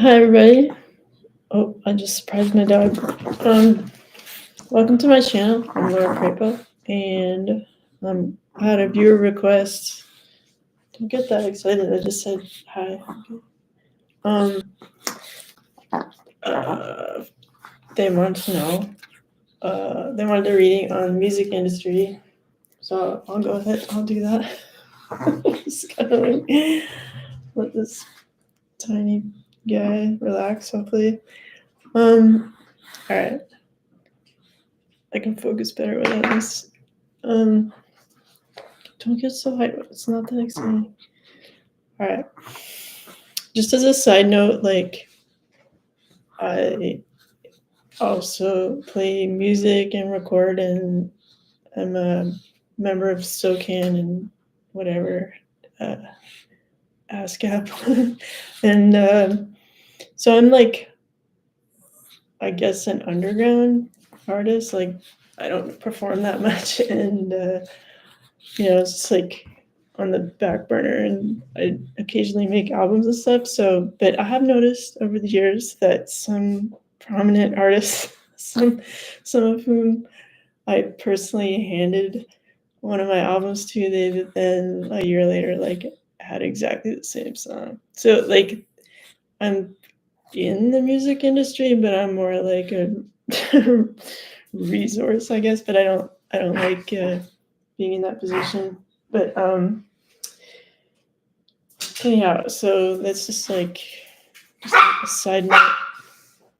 Hi everybody. Oh, I just surprised my dog. Welcome to my channel. I'm Lauracrapo, and I had a viewer request. Don't get that excited. I just said hi. Um, they want to know. They wanted a reading on music industry, so I'll go ahead. I'll do that. Just kind of like let this tiny guy relax. Hopefully. All right. I can focus better without this. Don't get so hyped. It's not that exciting. All right. Just as a side note, like I also play music and record, and I'm a member of SOCAN and whatever, ASCAP, and so I'm like, I guess, an underground artist. Like I don't perform that much, and it's just like on the back burner, and I occasionally make albums and stuff. So, but I have noticed over the years that some prominent artists, some of whom I personally handed one of my albums to, they then a year later like had exactly the same song. So like I'm in the music industry, but I'm more like a resource, I guess. But I don't like being in that position. But anyhow, so that's just like a side note.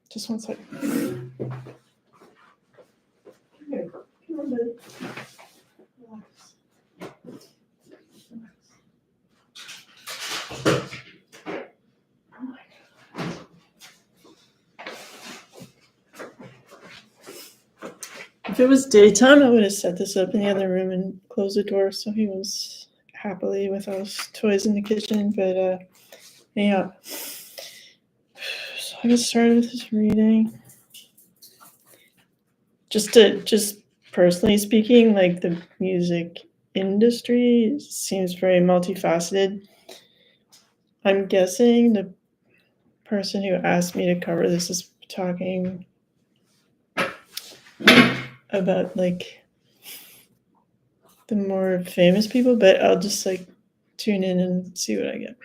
Just one second. Here, come on, buddy. Relax. Oh my God. If it was daytime, I would have set this up in the other room and closed the door so he was happily with all his toys in the kitchen. But anyhow, so I get started with this reading. Just personally speaking, like the music industry seems very multifaceted. I'm guessing the person who asked me to cover this is talking about like the more famous people, but I'll just like tune in and see what I get.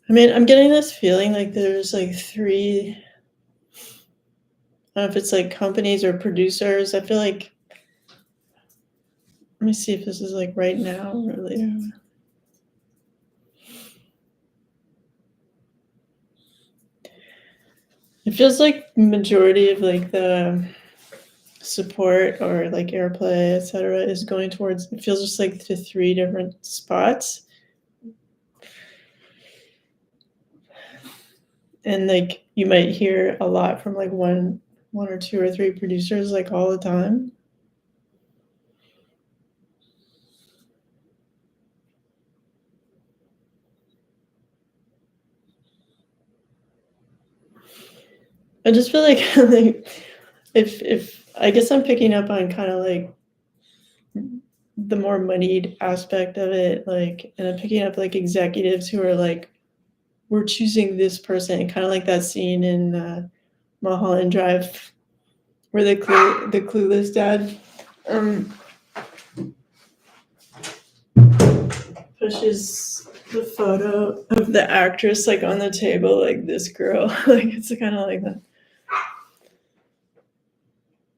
I mean, I'm getting this feeling like there's like three, I don't know if it's like companies or producers. I feel like, let me see if this is like right now or later. It feels like majority of like the support or like airplay, etc., is going towards, it feels just like to three different spots. And like you might hear a lot from like one or two or three producers like all the time. I just feel like if I guess I'm picking up on kind of like the more moneyed aspect of it, like, and I'm picking up like executives who are like, we're choosing this person, kind of like that scene in Mulholland Drive where the clueless dad pushes the photo of the actress like on the table, like this girl. Like it's kind of like that.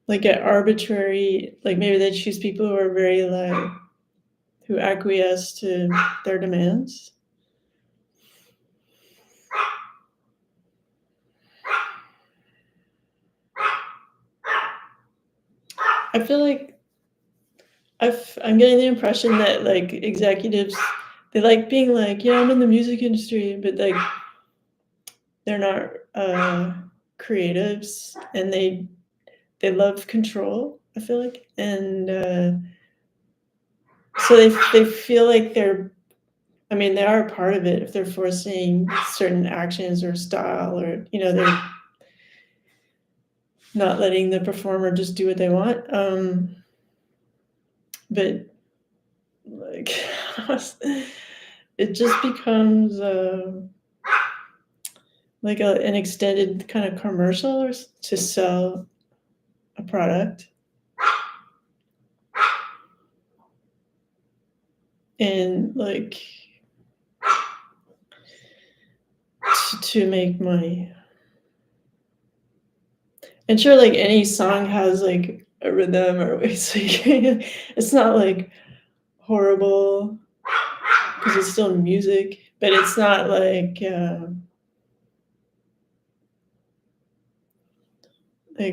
Like at arbitrary, like maybe they choose people who are very like, who acquiesce to their demands. I feel like I'm getting the impression that like executives, they like being like, yeah, I'm in the music industry, but like they're not creatives, and they love control, I feel like, and so they feel like they're, I mean, they are a part of it if they're forcing certain actions or style, or they're not letting the performer just do what they want. but like it just becomes like an extended kind of commercial to sell a product and like to make money. And sure, like any song has like a rhythm or it's like it's not like horrible because it's still music, but it's not like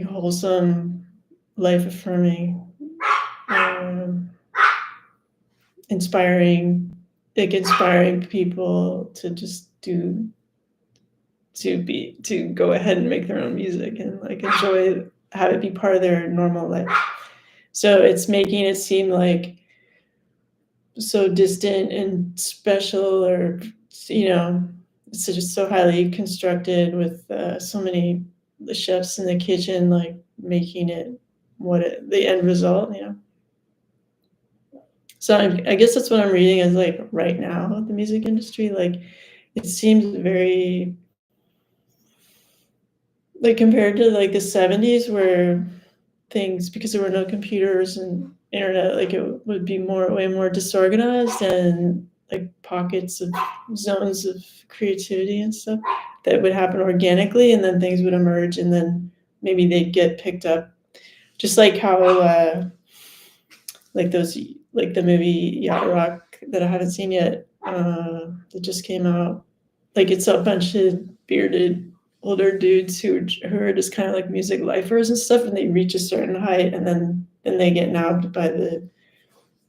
wholesome, life affirming, um, inspiring, like inspiring people to just to go ahead and make their own music and like enjoy, have it be part of their normal life. So it's making it seem like so distant and special, or it's just so highly constructed with so many the chefs in the kitchen like making it the end result. So I guess that's what I'm reading is like right now the music industry, like it seems very like compared to like the 70s where things, because there were no computers and internet, like it would be way more disorganized and like pockets of zones of creativity and stuff that would happen organically, and then things would emerge and then maybe they'd get picked up, just like how like those, like the movie Yacht Rock that I haven't seen yet, that just came out. Like it's a bunch of bearded older dudes who are just kind of like music lifers and stuff, and they reach a certain height and then they get nabbed by the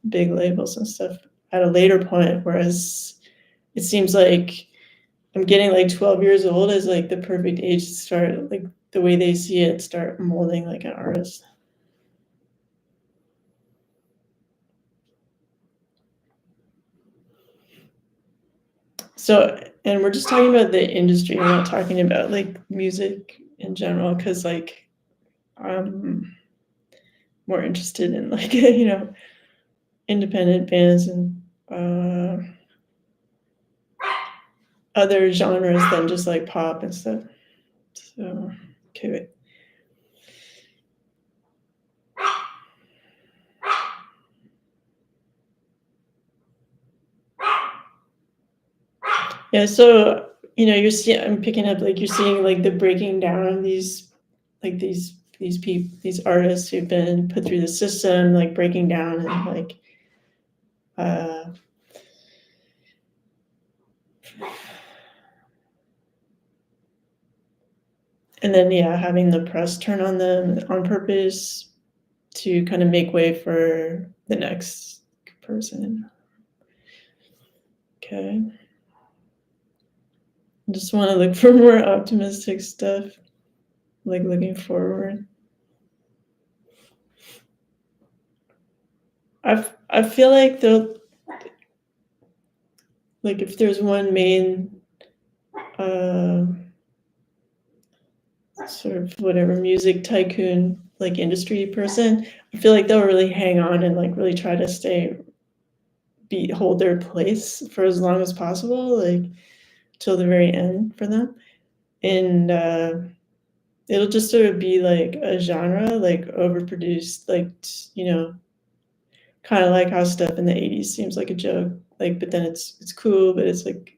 big labels and stuff at a later point. Whereas it seems like I'm getting like 12 years old is like the perfect age to start, like the way they see it, start molding like an artist. So, and we're just talking about the industry. We're not talking about like music in general, because like I'm more interested in like independent bands and other genres than just like pop and stuff. So, okay, wait. Yeah, so you're seeing, I'm picking up like you're seeing like the breaking down of these, like these people, these artists who've been put through the system, like breaking down and like uh and then having the press turn on them on purpose to kind of make way for the next person. Okay. I just want to look for more optimistic stuff, like looking forward. I feel like like if there's one main uh, sort of whatever music tycoon like industry person, I feel like they'll really hang on and like really try to hold their place for as long as possible, like till the very end for them. And it'll just sort of be like a genre, like overproduced, like kind of like how stuff in the 80s seems like a joke, like, but then it's cool, but it's like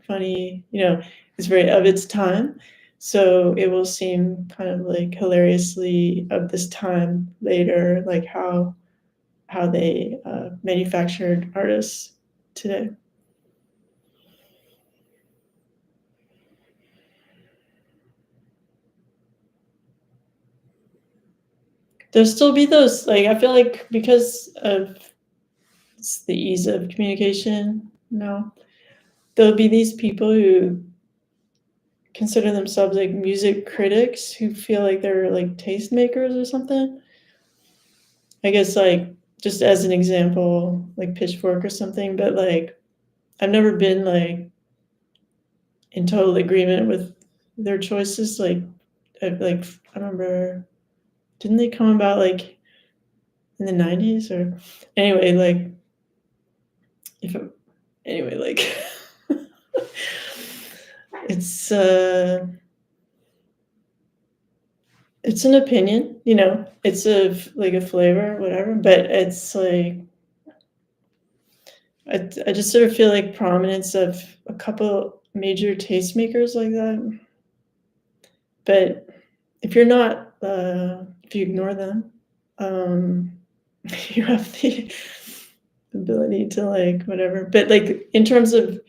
funny, it's very of its time. So it will seem kind of like hilariously of this time later, like how they manufactured artists today. There'll still be those, like I feel like because of the ease of communication now, there'll be these people who consider themselves like music critics who feel like they're like tastemakers or something. I guess like just as an example, like Pitchfork or something, but like I've never been like in total agreement with their choices. Like I remember, didn't they come about like in the 90s, or anyway, like if it, anyway, like it's it's an opinion, you know, it's like a flavor, whatever, but it's like I just sort of feel like prominence of a couple major tastemakers like that. But if you're not, if you ignore them, um, you have the ability to like whatever. But like in terms of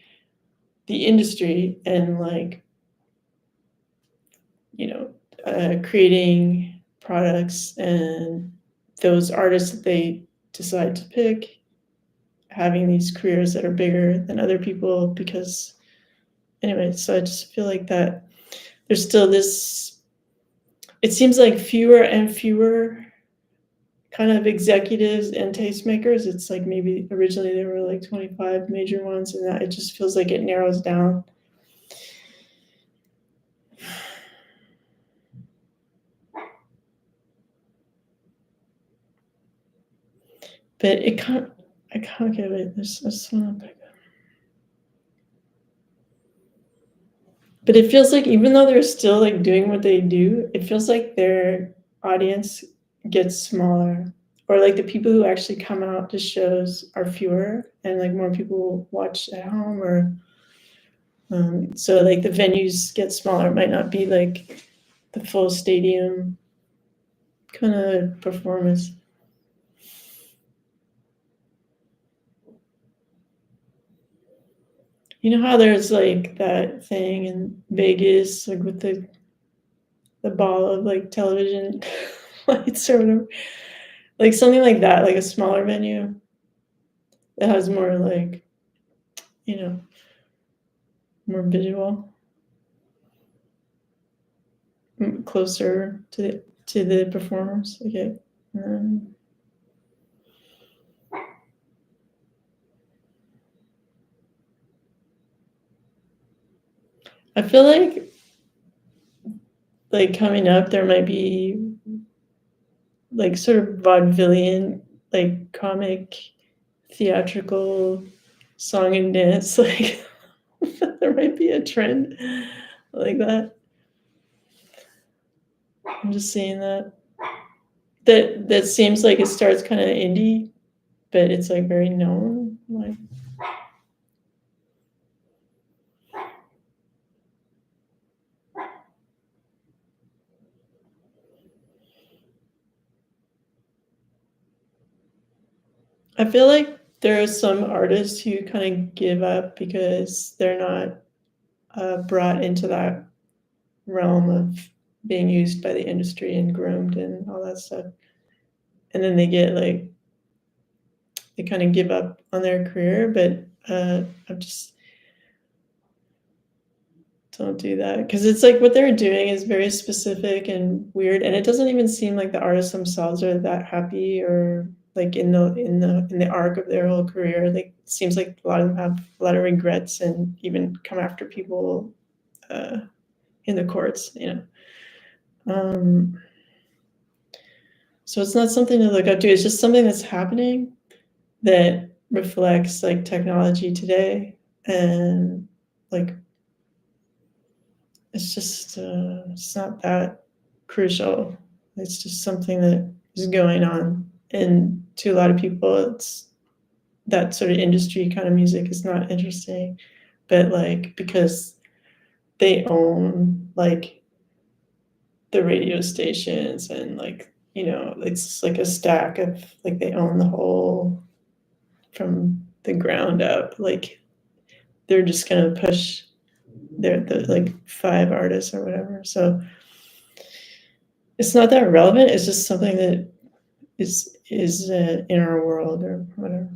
the industry and like, you know, creating products and those artists that they decide to pick, having these careers that are bigger than other people because anyway, so I just feel like that there's still this, it seems like fewer and fewer kind of executives and tastemakers. It's like maybe originally there were like 25 major ones, and that it just feels like it narrows down. But it can't, I can't get it. There's just one pick up. But it feels like even though they're still like doing what they do, it feels like their audience gets smaller, or like the people who actually come out to shows are fewer, and like more people watch at home, or so like the venues get smaller. It might not be like the full stadium kind of performance. You know how there's like that thing in Vegas, like with the ball of like television lights or whatever, like something like that, like a smaller venue that has more like, you know, more visual, closer to the performers. Okay. I feel like coming up there might be like sort of vaudevillian, like comic, theatrical song and dance. Like there might be a trend like that. I'm just seeing that. That seems like it starts kind of indie, but it's like very known. Like I feel like there are some artists who kind of give up because they're not brought into that realm of being used by the industry and groomed and all that stuff. And then they get like, they kind of give up on their career, but I'm just, don't do that, because it's like what they're doing is very specific and weird, and it doesn't even seem like the artists themselves are that happy or like in the arc of their whole career. Like it seems like a lot of them have a lot of regrets and even come after people in the courts, you know. So it's not something to look up to. It's just something that's happening that reflects like technology today, and like it's just it's not that crucial. It's just something that is going on, and to a lot of people, it's that sort of industry kind of music is not interesting. But like because they own like the radio stations and like, you know, it's like a stack of like they own the whole from the ground up. Like they're just gonna push the like 5 artists or whatever. So it's not that relevant. It's just something that is in our world or whatever.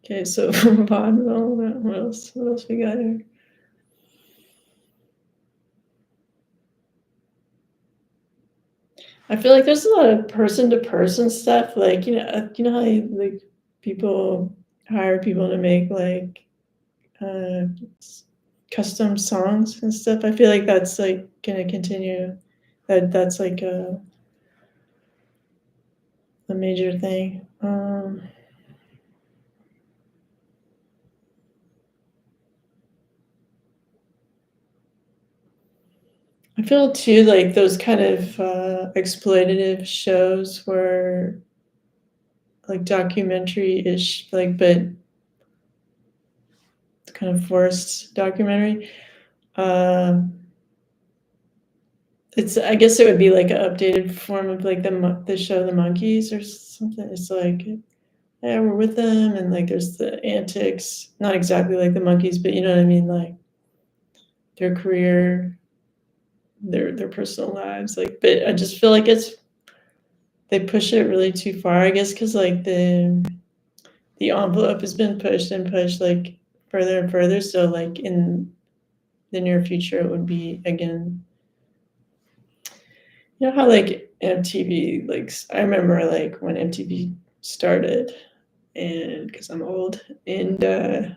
Okay, so vaudeville. What else? What else we got here? I feel like there's a lot of person to person stuff. Like you know how like people hire people to make like custom songs and stuff. I feel like that's like gonna continue. That's like a major thing. I feel too like those kind of exploitative shows were like documentary-ish, like but kind of forced documentary. Um, it's I guess it would be like an updated form of like the show The Monkeys or something. It's like yeah, we're with them, and like there's the antics, not exactly like the Monkeys, but you know what I mean, like their career, their personal lives, like. But I just feel like they push it really too far, I guess, because like the envelope has been pushed and pushed like further and further. So like in the near future, it would be again. You know how like MTV, like I remember like when MTV started, and because I'm old, and it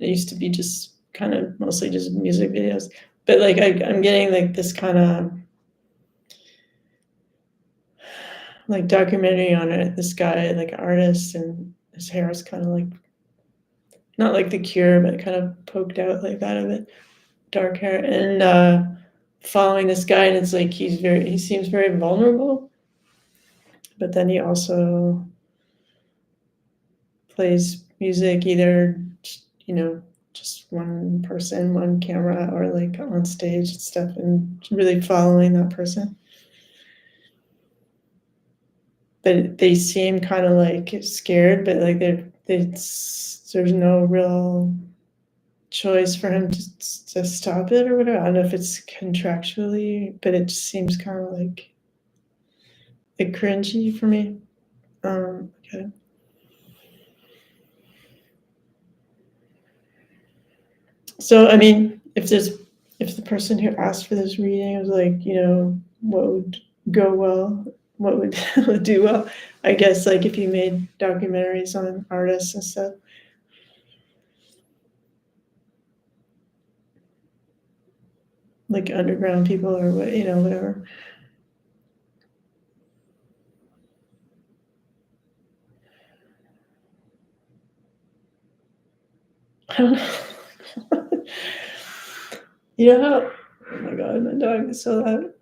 used to be just kind of mostly just music videos, but like I'm getting like this kind of like documentary on it. This guy, like artist, and his hair is kind of like not like The Cure, but kind of poked out like that of it, dark hair, and following this guy, and it's like he seems very vulnerable, but then he also plays music either just one person, one camera, or like on stage and stuff, and really following that person. But they seem kind of like scared, but like there's no real choice for him to stop it or whatever. I don't know if it's contractually, but it just seems kind of like cringy for me. Okay. So I mean, if the person who asked for this reading was like, what would go well, what would would do well, I guess like if you made documentaries on artists and stuff, like underground people or what, whatever. I don't know. You know how? Oh my god, my dog is so loud.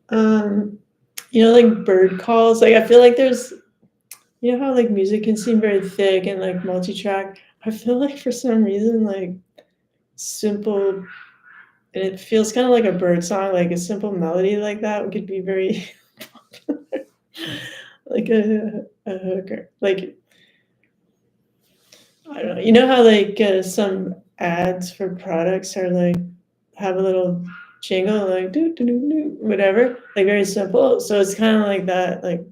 Like bird calls. Like I feel like there's, how like music can seem very thick and like multi-track. I feel like for some reason like simple, and it feels kind of like a bird song, like a simple melody like that could be very like a hooker. Like I don't know. You know how like some ads for products are like have a little jingle like do do do do whatever, like very simple. So it's kind of like that. Like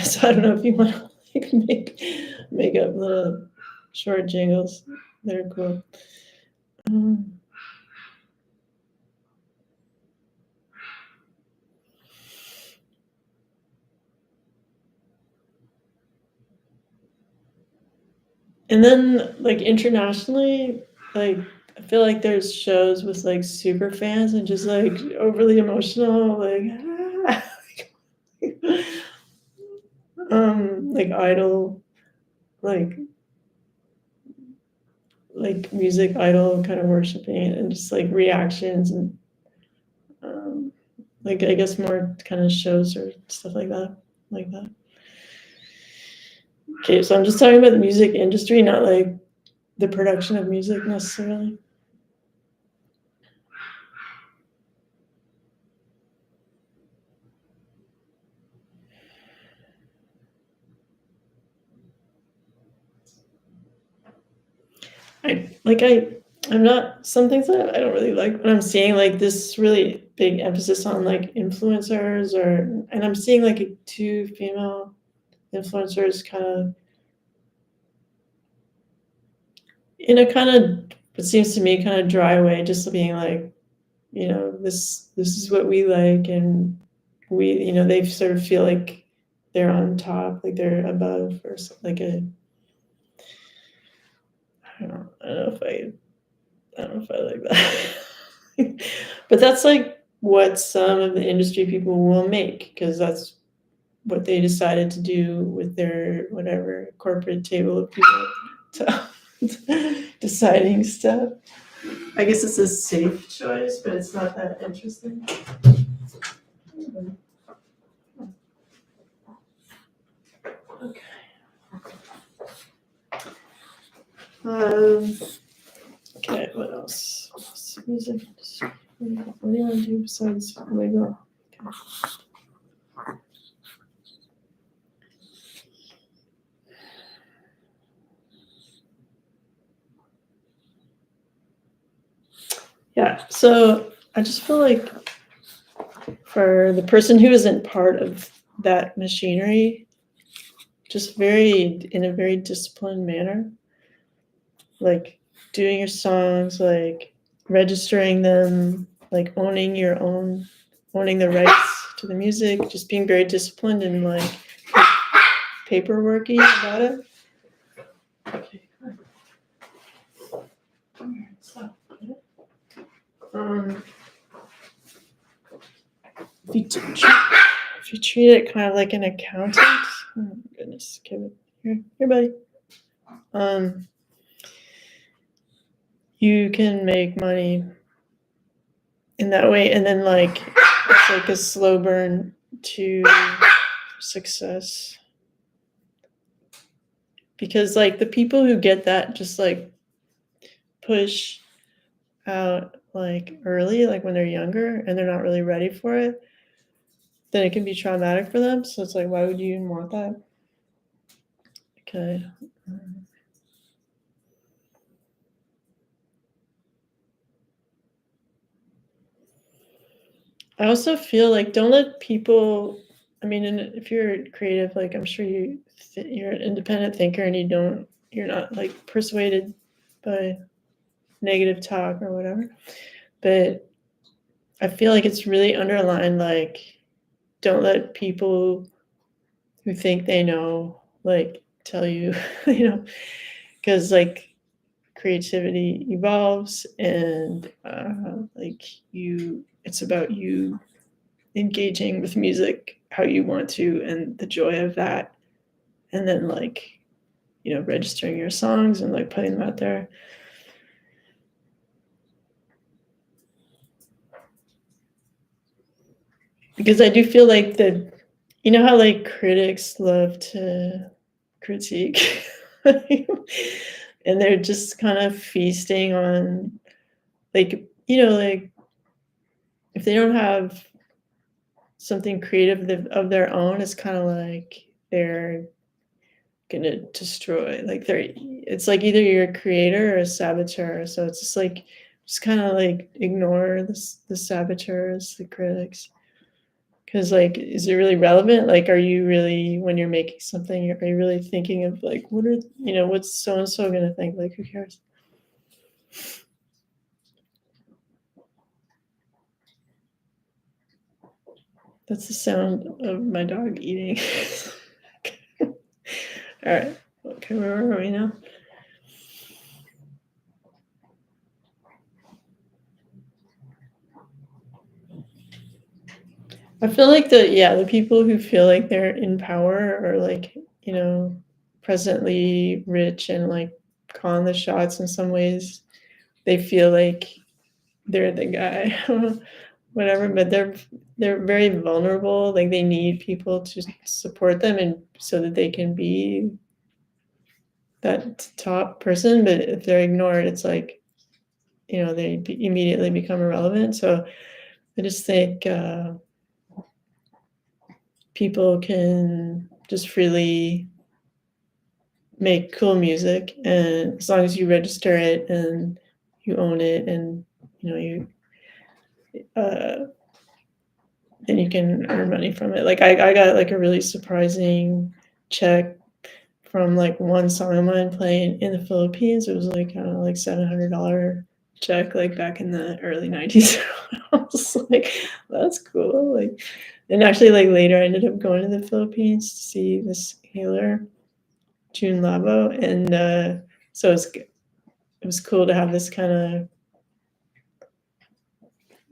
so I don't know if you want to like make up little short jingles that are cool. Um, and then like internationally, like I feel like there's shows with like super fans and just like overly emotional, like like idol, like music idol kind of worshiping and just like reactions and um, like I guess more kind of shows or stuff like that, like that. Okay, so I'm just talking about the music industry, not like the production of music necessarily. I'm not, some things that I don't really like when I'm seeing like this really big emphasis on like influencers, and I'm seeing like two female influencers kind of in a kind of, it seems to me, kind of dry way, just being like, this is what we like, and we, they sort of feel like they're on top, like they're above, or like I don't know if I don't know if I like that. But that's like what some of the industry people will make, because that's what they decided to do with their whatever corporate table of people deciding stuff. I guess it's a safe choice, but it's not that interesting. Okay. Okay, what else? Music. What do you want to do besides Lego? Okay. Yeah, so I just feel like for the person who isn't part of that machinery, just in a very disciplined manner, like doing your songs, like registering them, like owning the rights to the music, just being very disciplined and like paperworky about it. Okay. Stop. If you treat it kind of like an accountant, oh my goodness, Kevin, here, buddy. You can make money in that way, and then like it's like a slow burn to success. Because like the people who get that just like push out like early, like when they're younger and they're not really ready for it, then it can be traumatic for them. So it's like, why would you even want that? Okay. I also feel like don't let people. I mean, if you're creative, like I'm sure you're an independent thinker and you're not like persuaded by negative talk or whatever. But I feel like it's really underlined, like don't let people who think they know like tell you, because like creativity evolves and like it's about you engaging with music how you want to and the joy of that, and then like registering your songs and like putting them out there. Because I do feel like how like critics love to critique and they're just kind of feasting on like like if they don't have something creative of their own, it's kind of like they're gonna destroy, like it's like either you're a creator or a saboteur. So it's just kind of like ignore the saboteurs, the critics. Because like, is it really relevant? Like, are you really, when you're making something, are you really thinking of like, what's so and so gonna think? Like, who cares? That's the sound of my dog eating. All right. Okay, where are we now? I feel like the people who feel like they're in power or like, presently rich and like calling the shots in some ways, they feel like they're the guy, whatever, but they're very vulnerable. Like they need people to support them and so that they can be that top person. But if they're ignored, it's like, they immediately become irrelevant. So I just think people can just freely make cool music, and as long as you register it and you own it, and you then you can earn money from it. Like I got like a really surprising check from like one song of mine playing in the Philippines. It was like, I don't know, like $700 check, like back in the early 90s. I was like, that's cool. Like, and actually like later I ended up going to the Philippines to see this healer, June Labo. And so it was cool to have this kind of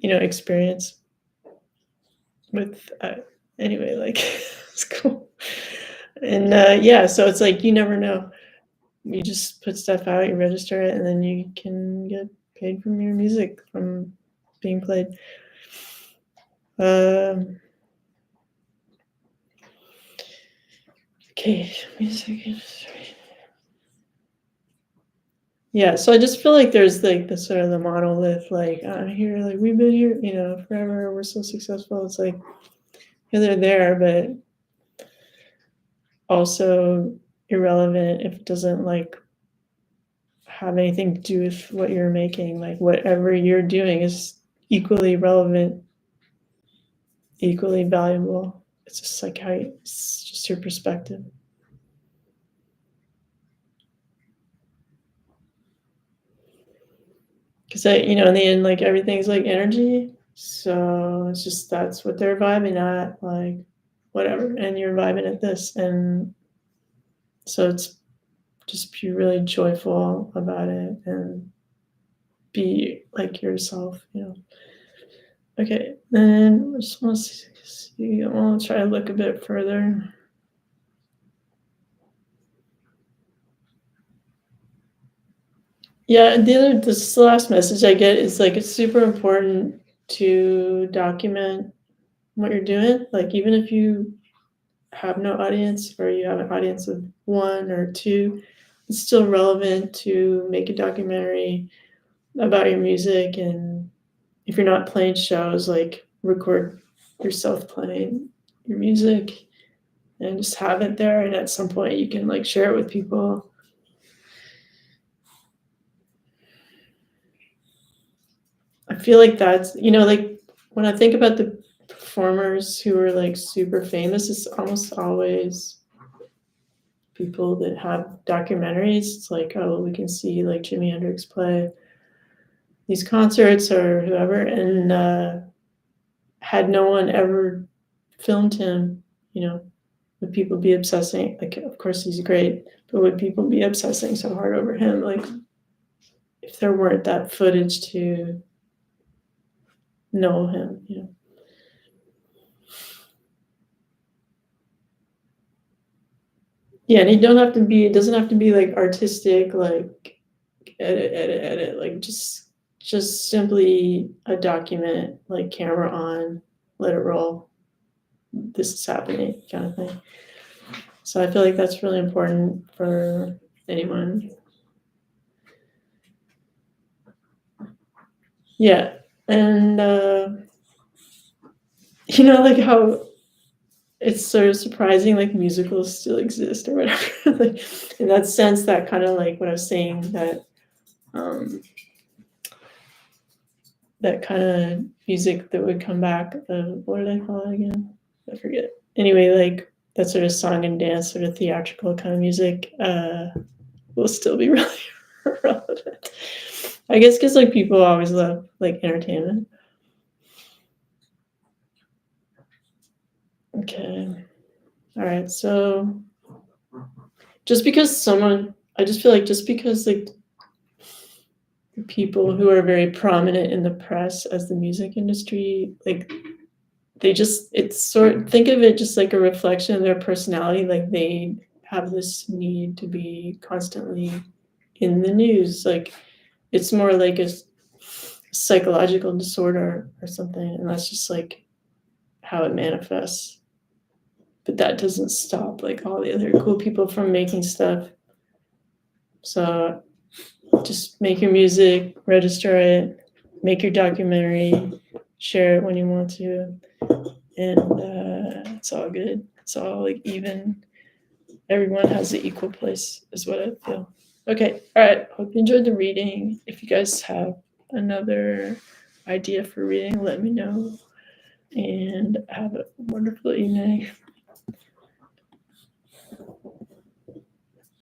experience with anyway, like it's cool. And yeah, so it's like you never know. You just put stuff out, you register it, and then you can get paid from your music from being played. Okay, music industry. Yeah, so I just feel like there's like the sort of the monolith, like here, like we've been here, forever. We're so successful. It's like they're there, but also irrelevant if it doesn't like have anything to do with what you're making. Like whatever you're doing is equally relevant, equally valuable. It's just like it's just your perspective. Because in the end, like everything's like energy. So it's just that's what they're vibing at, like whatever, and you're vibing at this, and so it's just be really joyful about it and be like yourself. Okay, then I just want to see. I'll try to look a bit further. Yeah, this last message I get is like it's super important to document what you're doing. Like even if you have no audience or you have an audience of 1 or 2, it's still relevant to make a documentary about your music. And if you're not playing shows, like record yourself playing your music and just have it there. And at some point you can like share it with people. I feel like that's, like when I think about the performers who are like super famous, it's almost always people that have documentaries. It's like, oh, we can see like Jimi Hendrix play these concerts or whoever, and had no one ever filmed him, would people be obsessing? Like, of course he's great, but would people be obsessing so hard over him? Like, if there weren't that footage to know him, Yeah, and it doesn't have to be like artistic, like edit, like just simply a document, like camera on, let it roll. This is happening, kind of thing. So I feel like that's really important for anyone. Yeah, and like how it's sort of surprising, like musicals still exist or whatever. Like in that sense, that kind of like what I was saying, that kind of music that would come back. What did I call it again? I forget. Anyway, like that sort of song and dance, sort of theatrical kind of music will still be really relevant. I guess because like people always love like entertainment. Okay. All right. So just because I just feel like just because like people who are very prominent in the press as the music industry, like think of it just like a reflection of their personality. Like they have this need to be constantly in the news. Like it's more like a psychological disorder or something, and that's just like how it manifests. But that doesn't stop like all the other cool people from making stuff. So just make your music, register it, make your documentary, share it when you want to, and it's all good. It's all like even. Everyone has an equal place, is what I feel. Okay, all right. Hope you enjoyed the reading. If you guys have another idea for reading, let me know. And have a wonderful evening.